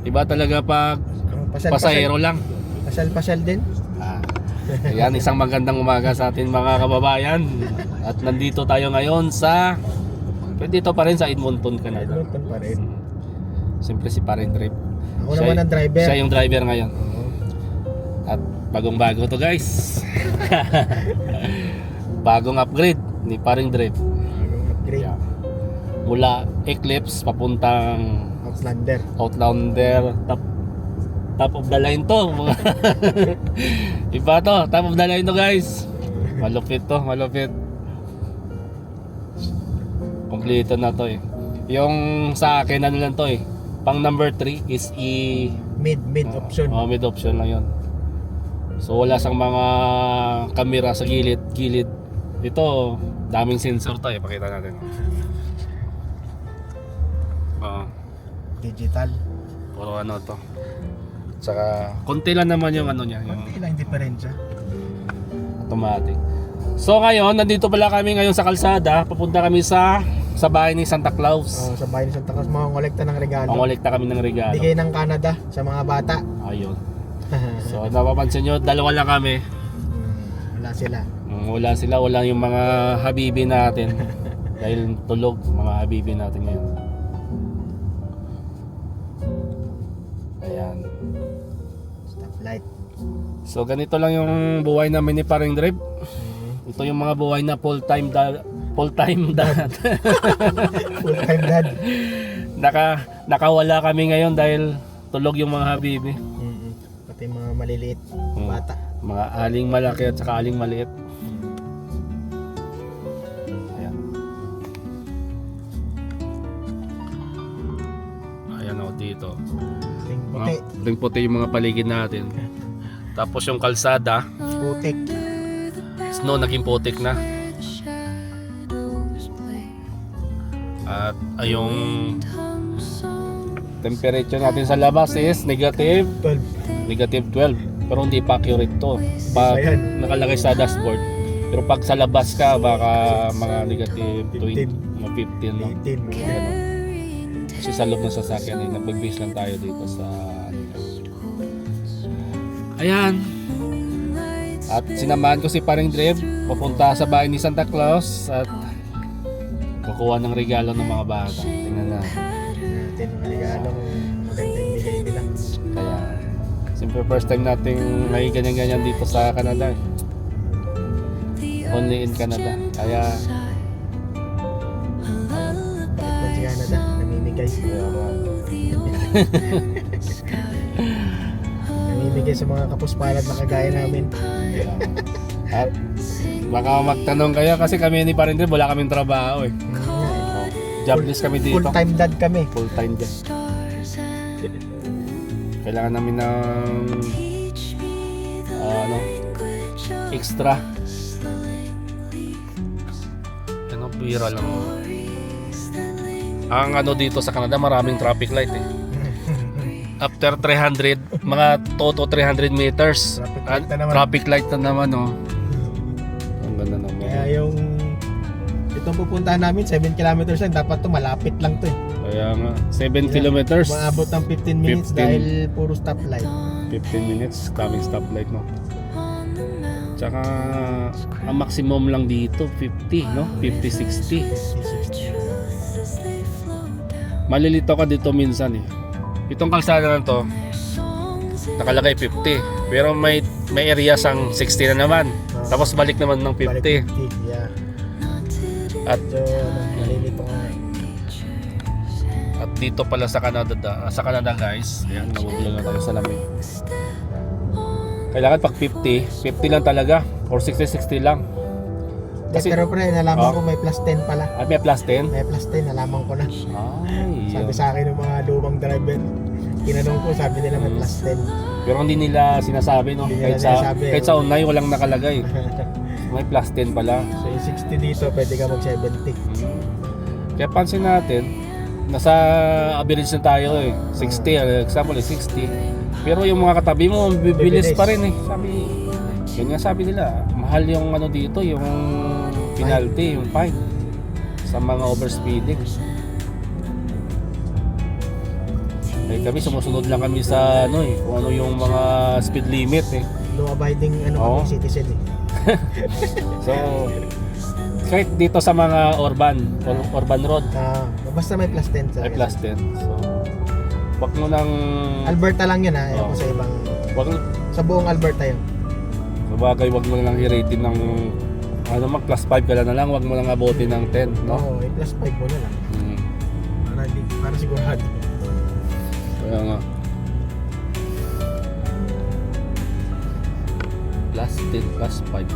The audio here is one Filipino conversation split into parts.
Iba talaga pag pasahero lang. Pasyal din. Ayan, isang magandang umaga sa atin mga kababayan. At nandito tayo ngayon sa dito pa rin sa Edmonton, Canada. Edmonton pa rin. Siyempre si Paring Drip. Ako naman ang driver. Siya yung driver ngayon. At bagong-bago to, guys. Bagong upgrade ni Paring Drip. Bagong upgrade. Yeah. Mula Eclipse papuntang Outlander, top of the line to. Iba to, top of the line to, guys. Malupit to, malupit. Kompleto na to eh. Yung sa akin ano lang to eh. Pang number 3 is mid option. Mid option lang 'yon. So wala sang mga camera sa gilid. Ito, daming sensor to eh, pakita natin. Digital. Puro ano to. Tsaka konti lang naman yung ano niya, yung Konti lang diferensya. automatic. So ngayon, nandito pala kami ngayon sa kalsada. Papunta kami sa bahay ni Santa Claus. Sa bahay ni Santa Claus, mangongolekta ng regalo. Mangolekta kami ng regalo. Bigay ng Canada sa mga bata. Ayun. So napapansin nyo, dalawa lang kami. Wala sila. Wala yung mga habibi natin. Dahil tulog mga habibi natin ngayon. Ayan. Stoplight. So ganito lang yung buhay namin ni Paring Drip. Ito yung mga buhay na full-time dad. Full-time dad. Nakawala kami ngayon dahil tulog yung mga habibi. Pati mga maliliit bata. Mga aling malaki at saka aling maliit. Ayan. Ayan o dito. Puting puti yung mga paligid natin. Tapos yung kalsada, putik. Snow naging putik na. At yung temperature natin sa labas is negative 12. Pero hindi pa accurate to pag nakalagay sa dashboard. Pero pag sa labas ka, baka mga negative 20, mga 15 no? Kasi sa loob ng sasakyan eh, nag-base lang tayo dito sa ayan. At sinamahan ko si Paring Drip papunta sa bahay ni Santa Claus at kukuha ng regalo ng mga bata. Tingnan na natin ang regalo maganda yung bigay nila. Kaya siyempre first time nating may ganyan-ganyan dito sa Canada. Only in Canada. Kaya bakit si Canada namimigay? Namimigay sa mga kapuspalad na kagaya namin. At baka magtanong kayo kasi kami ni Paring Drip wala kaming trabaho eh. Jobless kami dito. Full-time dad kami. Full-time dad. Kailangan namin ng extra. Bira lang. Ang dito sa Canada maraming traffic light eh. After 300, mga 2 to 300 meters traffic light na naman oh. Ang ganda naman. Kaya yung itong pupuntahan namin 7 kilometers lang, dapat to malapit lang to eh. Kaya nga 7 kilometers. Maabot ng 15 minutes 15. Dahil puro stoplight. 15 minutes kaming stoplight no. Tsaka ang maximum lang dito 50 no, 50-60. Malilito ka dito minsan eh. Itong kalsada na to nakalagay 50 pero may area sang 60 na naman. Tapos balik naman ng 50. Yeah. At malilito nga. At dito pala sa Canada guys, ayan, nabubulan na tayo sa lamig. Kailangan pag 50 lang talaga or 60 lang. Kasi, pero pre, nalaman ko may plus 10 pala. May plus 10? May plus 10, nalaman ko na. Sabi sa akin ng mga lumang driver, tinanong ko, sabi nila may plus 10. Pero hindi nila sinasabi no? Kahit sa online walang nakalagay. May plus 10 pala. So yung 60 dito, pwede ka mag 70. Kaya pansin natin, nasa average na tayo eh. 60, example 60. Pero yung mga katabi mo, bibilis pa rin eh. Yun nga sabi nila, mahal yung dito, yung penalty, yung fine sa mga overspeeding. Eh kami sumusunod lang kami sa ano eh, kung ano yung mga speed limit eh. Law abiding Oo. citizen eh. So kahit dito sa mga urban road, Basta may plus 10 sa may plus 10. So wag mo nang Alberta lang yun ha, Oo. sa ibang wag sa buong Alberta yun. sabagay wag mo na lang i-rating ng ano mag plus 5 ka na lang, wag mo lang abutin ng 10, no? Oo, plus 5 mo na lang. Mm. Para sigurado. Kaya nga. Plus 10, plus 5.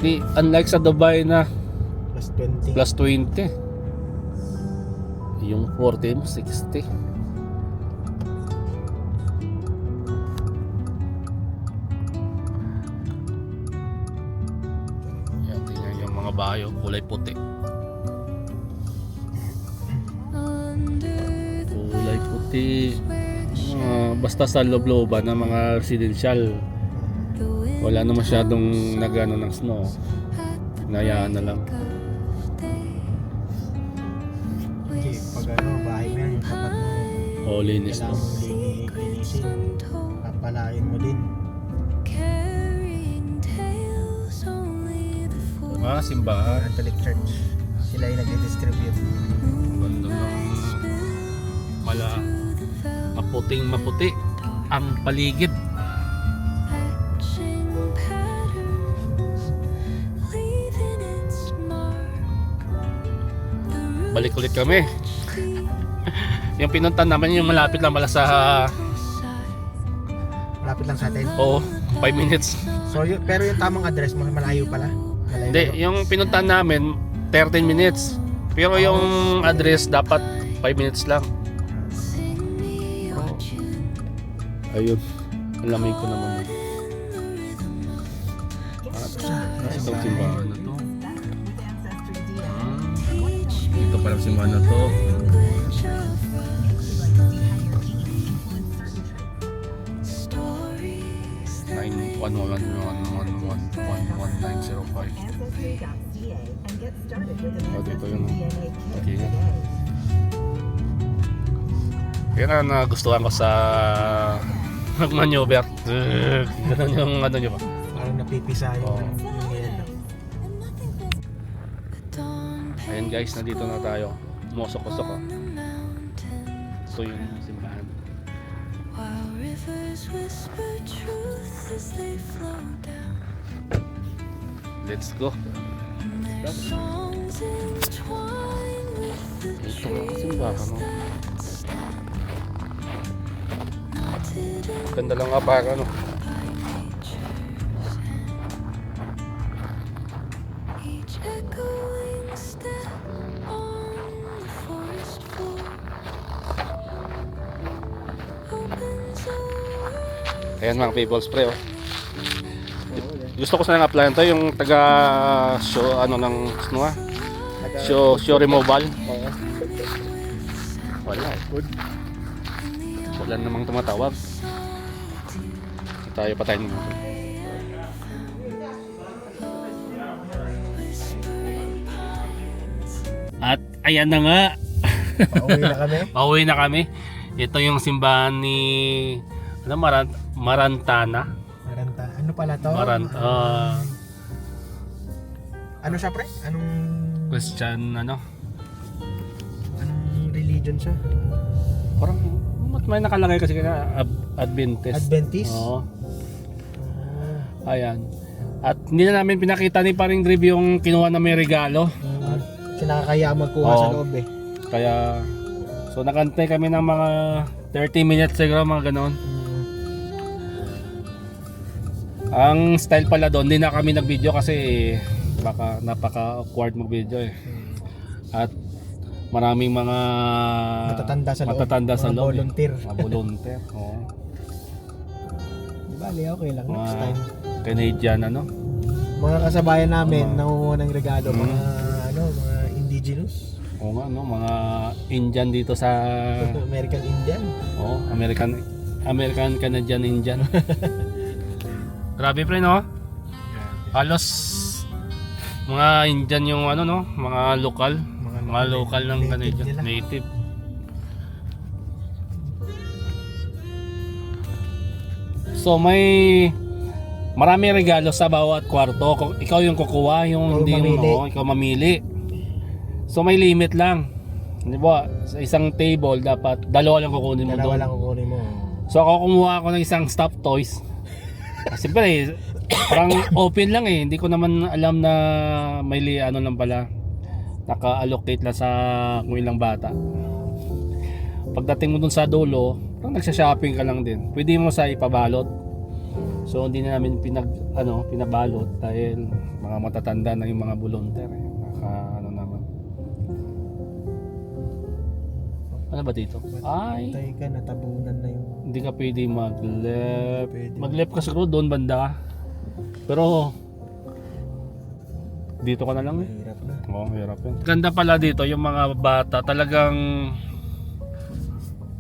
Di, unlike sa Dubai na Plus 20. plus 20. Yung 40 mo, 60. Yan, tingnan yung mga bayo, kulay puti. Kulay puti. Basta sa loob-looban ng mga residential, wala na masyadong nagano ng snow. Hinayaan na lang. Okay, pag bahay mo yan, yung tapat mo, Linis kailangan no. mong linisin. Papalain mo din. Mga simbahan. Catholic Church. Sila yung nag-distribute. Ganda ng maputing maputi ang paligid. Balik ulit kami. Yung pinuntan naman yung malapit lang pala sa Malapit lang sa atin. 5 minutes. So, pero yung tamang address mo, malayo pala. Malayo. Hindi, yung pinuntan namin 13 minutes. Pero yung address dapat 5 minutes lang. Ayun. Alamin ko naman. Itong simbahan na to. Dito palang simbahan na to. Nine 111111905. Dito yun. Okay. Kaya nga nagustuhan ko sa mag-maneuver. Ganun yung ano nyo ba? Parang napipisa yung yelo. Ayan guys, nandito na tayo. Musok-usok oh. Ito yung simbahan. Let's go. Ito nga simbahan oh. Ganda lang nga para ano. Ayan mga people spray oh. Gusto ko sana applyan to yung taga show ano ng snow show removal. Wala good. Wala namang tumatawag. Tayo patayin mo. At ayan na nga. Pauwi na kami. Pauwi na kami. Ito yung simbahan ni ano, Marantana. Maranta. Ano pala to? Ano siya pre? Anong Christian ano? Anong religion siya? Parang may nakalagay kasi kaya Adventist. Adventist? Oo. Ayan. At hindi na namin pinakita ni Paring Drib yung kinuha na may regalo. Kasi nakakaya magkuha sa loob eh. Kaya so nakantay kami ng mga 30 minutes siguro mga ganoon. Ang style pala doon, hindi na kami nag-video kasi baka napaka-awkward mag-video eh. At maraming mga matatanda sa loob. Volunteer. Mga volunteer. Mga volunteer. Oo. Di bali, okay lang. Mga Next time. Canadian ano. Mga kasabayan namin, nangunguha ng regalo. Mga indigenous. Oo nga, no? Mga Indian dito sa American Indian. Oo, American Canadian Indian. Grabe pre no? Halos mga Indian yung ano no, mga lokal. Mga Mga local ng native Canadian. nila. Native. So may marami regalo sa bawat kwarto. Kung ikaw yung kukuha, yung Ikaw hindi mamili. mo, ikaw mamili. So may limit lang. Di ba? Sa isang table dapat dalawa lang kukunin mo Dalawa doon. lang kukunin mo. So ako kumuha ako ng isang stuffed toys. Siyempre, parang open lang eh. Hindi ko naman alam na may ano lang pala. Naka-allocate lang sa kung ilang bata. Pagdating mo dun sa dulo, parang nagsha-shopping ka lang din. Pwede mo sa ipabalot. So hindi na namin pinabalot dahil mga matatanda na yung mga volunteer eh. Ano naman. Ano ba dito? Ay, Tay ka, natabunan na yung... hindi ka pwede mag-left. Pwede. Mag-left ka siguro doon banda ka. Pero dito ka na lang eh. Mahirap na. Oo, hirap yun. Ganda pala dito yung mga bata. Talagang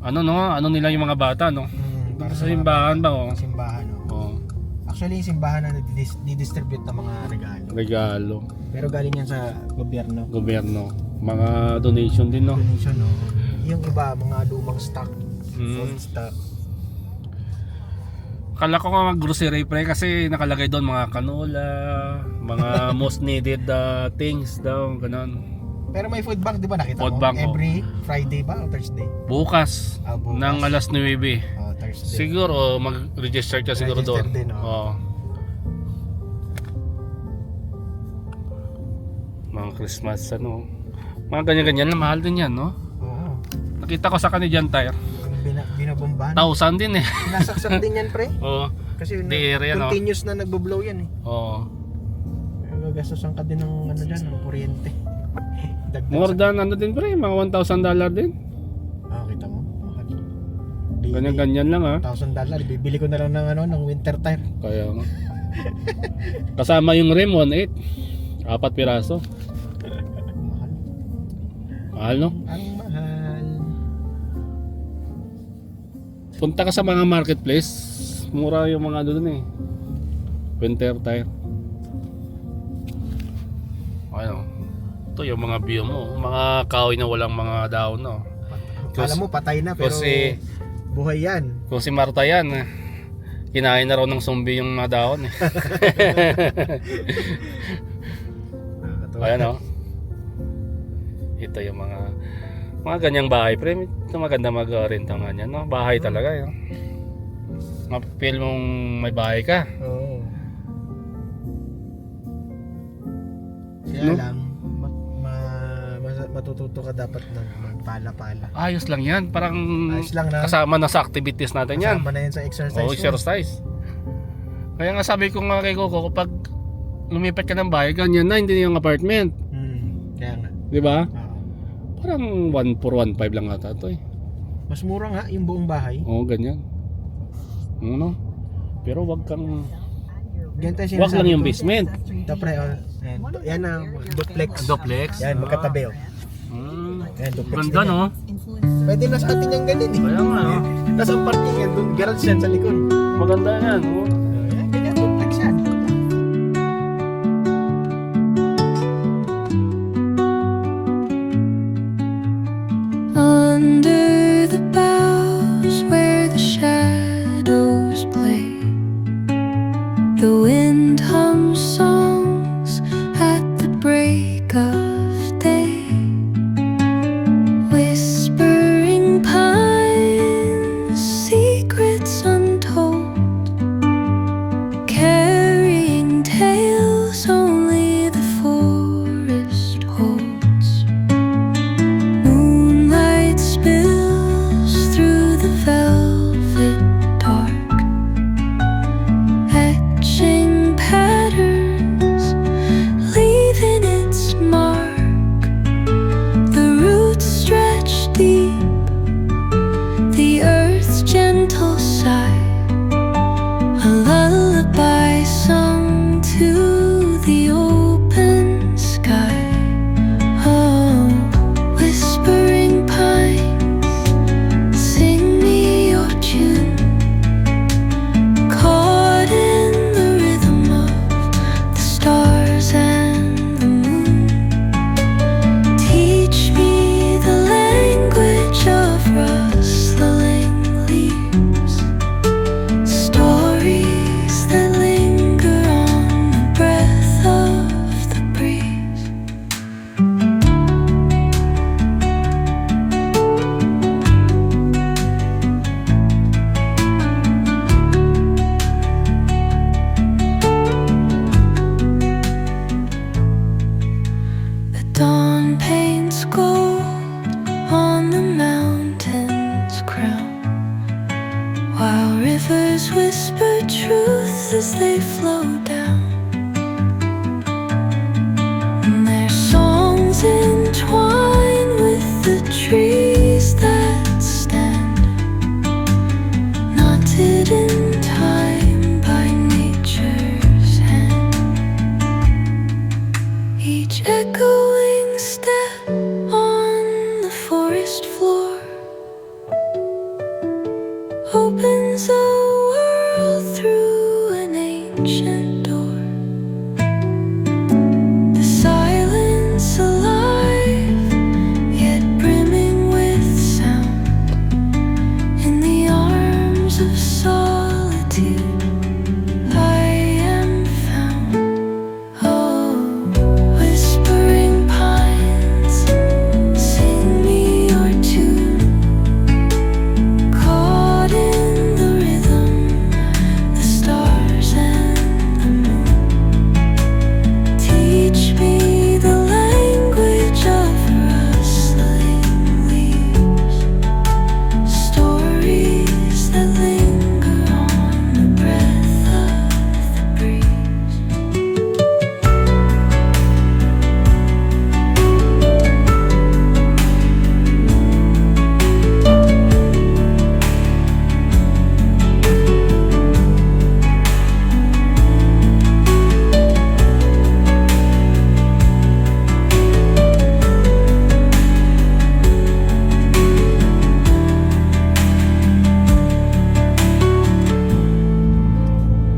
ano nila yung mga bata, no? Para Sa simbahan ba, oh? Simbahan, oh. Oo. Actually, yung simbahan na didistribute ng mga regalo. Regalo, Pero galing yan sa gobyerno. gobyerno, mga donation din, no? Donation, no? Yung iba, mga lumang stock. Mm. Old stock. Kala ko nga grocery pre kasi nakalagay doon mga canola, mga most needed things daw, ganun. Pero may food bank, di ba nakita Food mo? bank, oh. Every Friday ba o Thursday? Bukas, Bukas. ng alas 9. Oh, Thursday. Siguro mag-register ka siguro Register doon. din, oh. Oo. Mga Christmas ano. Mga ganyan-ganyan lang, mahal din yan, no? Oo. Nakita ko sa Canadian Tire. Binabombahan. 1,000 din eh. Nasaksak din yan, pre. Oo. Kasi Di area, no? continuous na nagbo-blow yan eh. Oo. Gagastosan ka din ng ano dyan, ng kuryente. Dagdag More than ano din pre, mga $1,000 din. kita mo. Mahal. Ganyan-ganyan lang ha. $1,000. Bibili ko na lang ng ng winter tire. Kaya nga. Kasama yung rim 1.8. 4 piraso. Mahal. Mahal no? Ang mahal. Punta ka sa mga marketplace, mura yung mga doon eh. Winter tire. Ano? Ito yung mga view mo, mga kahoy na walang mga daon no. Kala mo patay na pero Kasi buhay yan. kung si Marta yan, kinain na raw ng zombie yung mga daon eh. Nakakatawa. Ayan o. Ito yung mga ganyang bahay. Pre, ito maganda mag-renta nga yan, no? Bahay talaga yun. Mapipil mong may bahay ka. Oo. Kaya No? lang matututo ka dapat ng magpala-pala. Ayos lang yan. Parang Ayos lang na. kasama na sa activities natin yan. Kasama na yan sa exercise. Oo, mo. exercise. Kaya nga sabi ko nga kay Coco, kapag lumipat ka ng bahay, ganyan na, hindi na yung apartment. Kaya nga. Di ba? Oo. Parang 1.4, 1.5 lang ata ito eh. Mas mura nga yung buong bahay. Oo, ganyan. Ano? Pero wag kang... Ganyan tayo Wag lang sinasabi yung ko. basement. Ito pre, yan ang duplex. Duplex? Yan, magkatabi oh. Yan, duplex. Ganda din yan. no? Pwede na sa atin yung ganun eh. Kaya nga no? Nasa parking yan, doon garage yan sa likod. Maganda yan. Oh. Yan, ganyan, duplex yan. Under the boughs where the shadows play, the wind hums songs at the break of day. Whispering pines, secrets untold, carrying tales only the forest holds. Moonlight spills whisper truths as they flow down. And their songs entwine with the trees that stand, knotted in time by nature's hand. Each echoing step on the forest floor opens a world through an ancient door. The silence alive, yet brimming with sound. In the arms of solitude, I am found. Oh, whispering pines, sing me your tune. Caught in the rhythm, the stars and the moon. Teach me the language of rustling leaves, stories that linger on the breath of the breeze.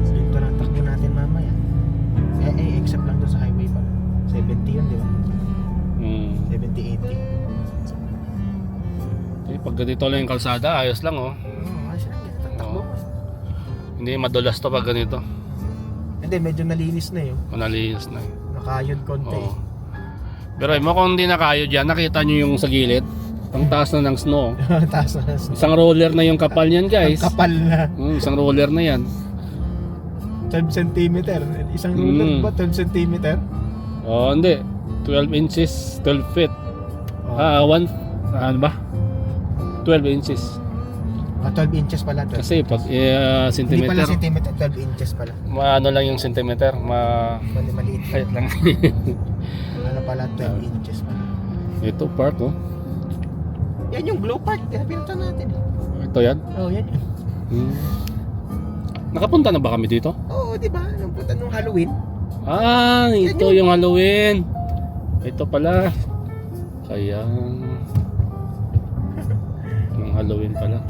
Ganito lang takbo natin mamaya. Except lang doon sa highway pa. 70 yun, di ba? 70-80. Pag ganito lang yung kalsada, ayos lang oh. Ayos lang. Tatakbo. Hindi madulas to pag ganito. Hindi, medyo nalinis na yun. Manalinis na. Nakayod konti. Oo. Pero mo kung hindi nakayod yan, nakita nyo yung sa gilid. Ang taas na ng snow. Taas na. Isang roller na yung kapal niyan guys. Kapal na. Isang roller na yan. 12 cm. Isang ruler ba? 12 cm? Oh, hindi. 12 inches, 12 feet. Ano ba? 12 inches. 12 inches pala. 12 Kasi pag Hindi pala centimeter, centimeter, 12 inches pala. ano lang yung centimeter, Maliit. kahit lang. Ano pala, 12 inches pala. Ito park oh. Yan yung glow park. Pinunta natin eh. Ito yan. Oh, yan yun. Nakapunta na ba kami dito? Oo, di ba? Nung punta nung Halloween. Ito yung Halloween. Ito pala. Kaya ng Halloween pala.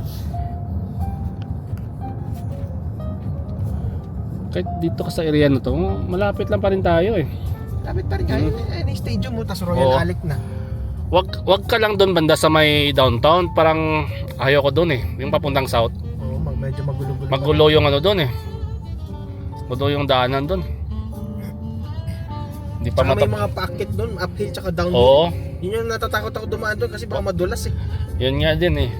Kahit dito ka sa area na to, malapit lang pa rin tayo eh. Lapit pa rin kayo. Ayun yung stadium mo, tas Royal Oo. Alec na. Wag ka lang doon banda sa may downtown, parang ayoko doon eh, yung papuntang south. Oo, medyo magulo-gulo. Magulo yung ano doon eh. Magulo yung daanan doon. Hindi pa Tsaka may mga packet doon, uphill tsaka downhill. Oo, Yun yung natatakot ako dumaan doon kasi baka madulas eh. yun nga din eh.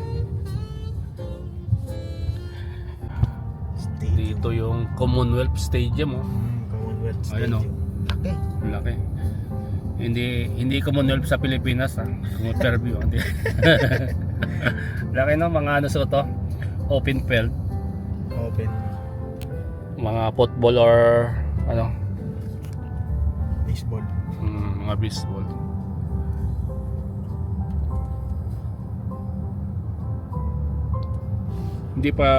Dito yung Commonwealth Stadium oh. Commonwealth Ayun, Stadium. Laki. Laki. Hindi Commonwealth sa Pilipinas ah. Interview hindi. Laki no, mga ano sa to? Open field, Open. mga football or ano, Baseball. mga baseball.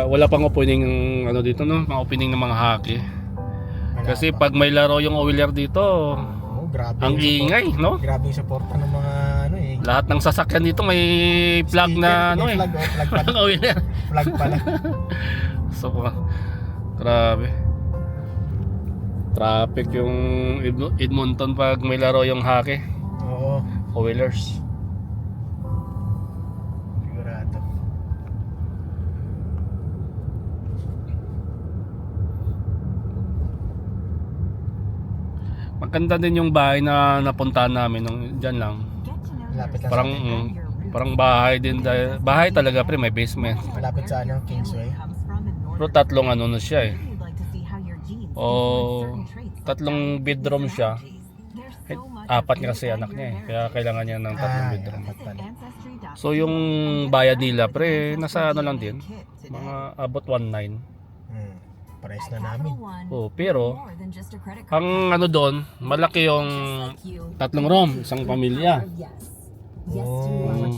Wala pang opening ano dito no, mga opening ng mga hockey. Kasi pag may laro yung Oilers dito, Oh, grabe. ang yung support. ingay, no? Grabe yung suporta ng mga ano eh. Lahat ng sasakyan dito may flag na ano May eh. flag, oh, flag pala. Oilers. Flag pala. So, grabe. Traffic yung Edmonton pag may laro yung hockey. Oo, Oilers. sigurado. Maganda din yung bahay na napuntahan namin nung dyan lang. Malapit lang Parang sa atin. parang bahay din, bahay talaga pre, may basement. Malapit sa ano, Kingsway. Pero tatlong ano na siya eh. Tatlong bedroom siya. Apat kasi anak niya eh. Kaya kailangan niya ng tatlong bedroom. apat pala. So yung bayad nila pre, nasa ano lang din. Mga abot 1.9. pares na namin. Oh, pero ang ano doon, malaki yung tatlong room, isang pamilya. Oh.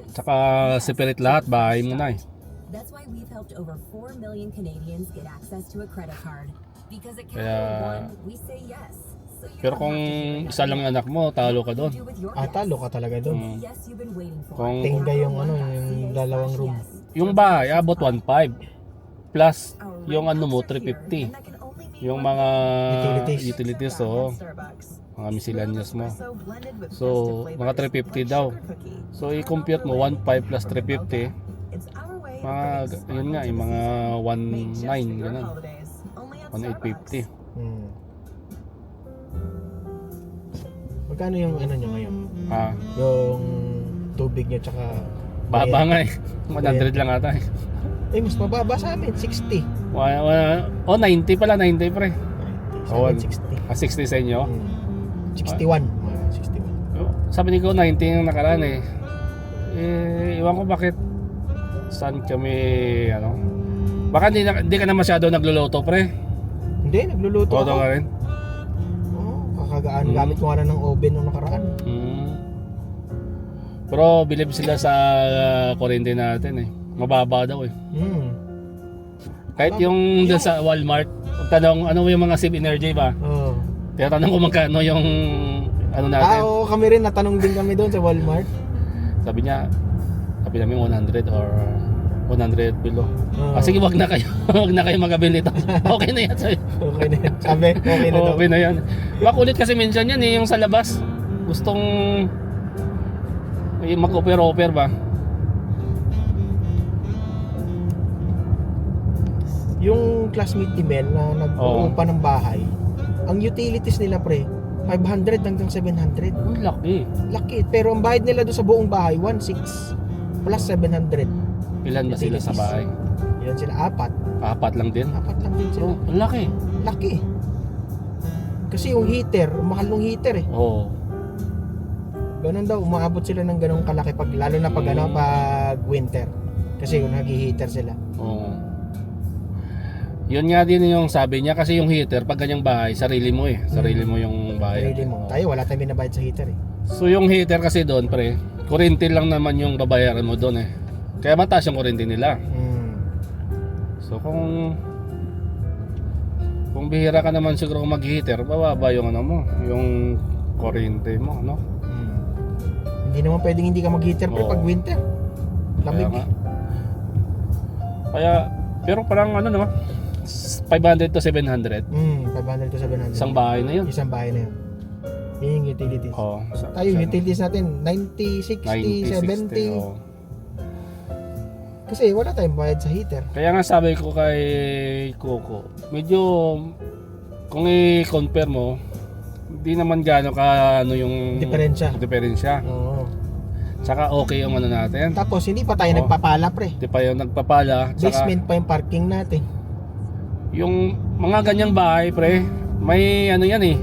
Tsaka separate lahat, bahay mo na eh. That's why we've helped over 4 million Canadians get access to a credit card. Because at Kaya, Capital One, we say yes. So you pero don't kung have to figure isa lang out anak mo, talo ka doon. what to do with your Ah, yes. talo ka talaga doon. Mm. Yes, you've been waiting for. Kung Tingga yung ano, yung dalawang room. yung bahay, abot 1.5 plus Our yung ano mo, rates are here, 350. and that can only be Yung one mga Utilities. utilities, Starbucks, oh, Starbucks. mga miscellaneous mo. Espresso blended with So, festive mga flavors 350 like daw. sugar cookie. So, i-compute mo 1.5 plus 350, It's our way of mga, bringing yun nga, sparkle yung to the mga season. Made just 1.9, for your ganun. holidays. Only at 1.850. Hmm. Magkano yung ano nyo ngayon? Ah, Yung tubig nyo tsaka... baba nga eh. 100 lang ata eh. Eh, mas mababa sa amin, 60. Oh, 90 pala, 90 pre. Sa Oh, amin, 60. 60 sa inyo. 61. Mga 61. Sabi ni ko 90 yung nakaraan eh. Iwan ko bakit saan kami ano. Baka hindi ka na masyado nagluluto pre. Hindi, nagluluto Todo ako. ka rin. Oo, kakagaan. Hmm. Gamit ko nga na ng oven nung nakaraan. Pero believe sila sa kurente natin eh. Mababa daw eh. Hmm. Kahit yung dun sa Walmart, tanong ano yung mga Save Energy ba? Oo. Kaya tanong ko magkano yung ano natin. Oo, kami rin. Natanong din kami doon sa Walmart. Sabi namin 100 or 100 below. Oo. Sige, wag na kayo. Wag na kayo magabili ito. Okay na yan sa'yo. Okay na yan. Sabi, okay na daw. Okay na yan. Makulit kasi minsan yan eh, yung sa labas. Gustong mag-offer ba? Yung classmate ni Mel na nag-uupa ng bahay, ang utilities nila pre, 500 hanggang 700. Ang laki. Laki. Pero ang bayad nila doon sa buong bahay, 1.6 plus 700. Ilan ba sila sa Utilities. bahay? Yan sila, apat. Apat lang din. Apat lang din sila. So, ang laki. Laki. Kasi yung heater, mahal ng heater eh. Oo. Ganun daw, umaabot sila ng ganung kalaki pag lalo na pag ano, pag winter. Kasi kung nag-heater sila. Oo. Yun nga din yung sabi niya kasi yung heater pag ganyang bahay, sarili mo eh. Sarili mo yung bahay. Sarili mo. Tayo wala tayong binabayad sa heater eh. So yung heater kasi doon pre, kuryente lang naman yung babayaran mo doon eh. Kaya mataas yung kuryente nila. So kung bihira ka naman siguro kung mag-heater, bababa yung ano mo, yung kuryente mo, no? Hindi naman pwedeng hindi ka mag-heater pre Oo. pag winter. Lamig. Kaya nga. Kaya, pero parang ano no, 500 to 700. 500 to 700. Isang bahay na yun. Isang bahay na yun. Yun yung utilities. Oo. Tayo, yung utilities natin, 90, 60, 70. Oo. Kasi wala tayong bayad sa heater. Kaya nga sabi ko kay Coco, medyo kung i-compare mo, hindi naman gaano ka ano yung diferensya. Oo. Saka okay yung ano natin. Tapos hindi pa tayo Oo. nagpapala pre. Hindi pa yung nagpapala. Saka Basement pa yung parking natin. yung mga ganyang bahay pre, may ano yan eh.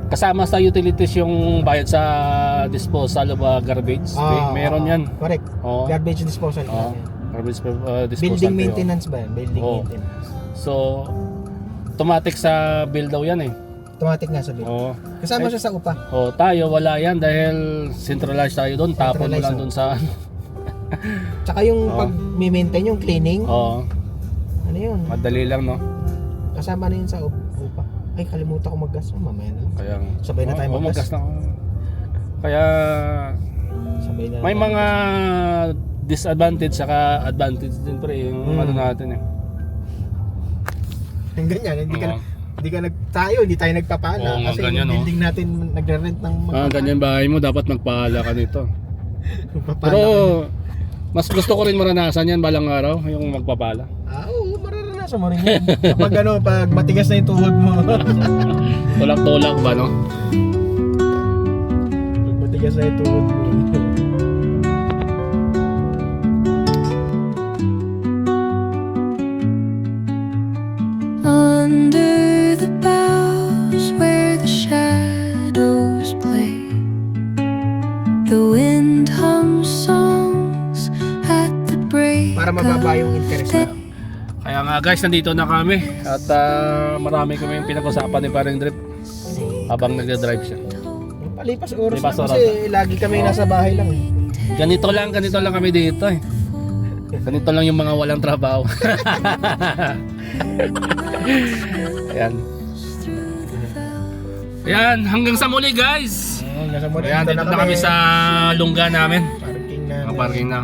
Kasama sa utilities yung bayad sa disposal of garbage. Meron yan. Correct. Oo. Garbage disposal. Oo. Garbage disposal. Building fee, maintenance ba yan? Building Oo. maintenance. So, automatic sa bill daw yan eh. Automatic nga sa bill. Oo. Kasama siya sa upa. Oh, tayo wala yan dahil centralized tayo doon. Tapon mo Centralized, lang oh. doon sa Tsaka yung Oo. pag maintain yung cleaning, Oo. ano yun? Madali lang no. Kasama na yun sa upa. Ay, kalimutan ko mag-gas. Mamaya na lang. Kaya Sabay na tayo mag-gas. na. Kaya Sabay na may lang. mga disadvantage saka advantage din pre yung ano natin eh. Yung ganyan, hindi ka Oo. hindi tayo nagpapala Oo nga, kasi ganyan, yung building natin nagre-rent ng Ganyan bahay mo dapat magpahala ka nito. magpapala. Pero mas gusto ko rin maranasan yan balang araw yung magpapala. Oo, mararanasan mo rin yan. Kapag pag matigas na yung tuhod mo. Tulak-tulak ba no? Pag matigas na yung tuhod mo. Under the boughs where the shadows play, the wind hums songs at the break Para mababa yung of interest day. na. Kaya nga guys, nandito na kami at marami kami yung pinag-usapan ni Paring Drip habang nagda-drive siya. Palipas oras Palipas lang oras. kasi lagi kami nasa bahay lang eh. Ganito lang kami dito eh. Ganito lang yung mga walang trabaho. Ayan. Ayan, hanggang sa muli guys. Nasa muli Ayan, dito na kami sa lungga namin. parking na. Mga parking na.